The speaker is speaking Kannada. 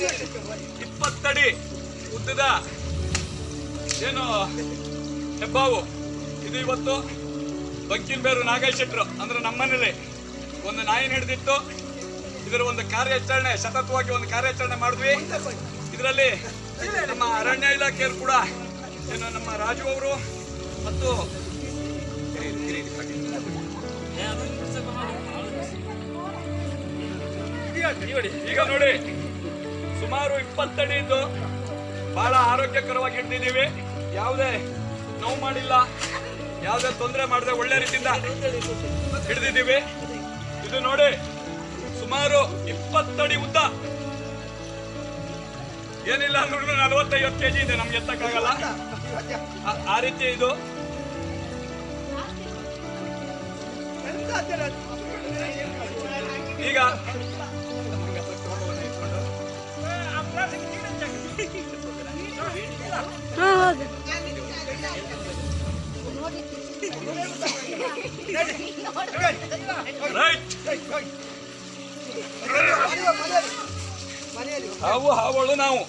20 ಅಡಿ ಉದ್ದದ ಏನು ಹೆಬ್ಬಾವು ಇದು ಇವತ್ತು ಬಂಕಿನಬೇರು ನಾಗೇಶ್ ಶೆಟ್ರು ಅಂದ್ರೆ ನಮ್ಮನೇಲಿ ಒಂದು ನಾಯಿನ ಹಿಡಿದಿತ್ತು. ಇದರ ಒಂದು ಕಾರ್ಯಾಚರಣೆ ಸತತವಾಗಿ ಒಂದು ಕಾರ್ಯಾಚರಣೆ ಮಾಡಿದ್ವಿ. ಇದರಲ್ಲಿ ನಮ್ಮ ಅರಣ್ಯ ಇಲಾಖೆಯವರು ಕೂಡ ಏನು ನಮ್ಮ ರಾಜು ಅವರು ಮತ್ತು ಈಗ ನೋಡಿ ಸುಮಾರು 20 ಅಡಿ ಇದ್ದು ಬಹಳ ಆರೋಗ್ಯಕರವಾಗಿ ಹಿಡಿದಿದ್ದೀವಿ. ಯಾವುದೇ ನೋವು ಮಾಡಿಲ್ಲ, ಯಾವುದೇ ತೊಂದರೆ ಮಾಡದೆ ಒಳ್ಳೆ ರೀತಿಯಿಂದ ಹಿಡಿದಿದ್ದೀವಿ. ಇದು ನೋಡಿ ಸುಮಾರು 20 ಅಡಿ ಉದ್ದ, ಏನಿಲ್ಲ ಅಂದ್ರೂ 40-50 kg ಇದೆ. ನಮ್ಗೆ ಎತ್ತಕ್ಕಾಗಲ್ಲ ಆ ರೀತಿ ಇದು. ಈಗ ಹಾವು ಹಾವಳು ನಾವು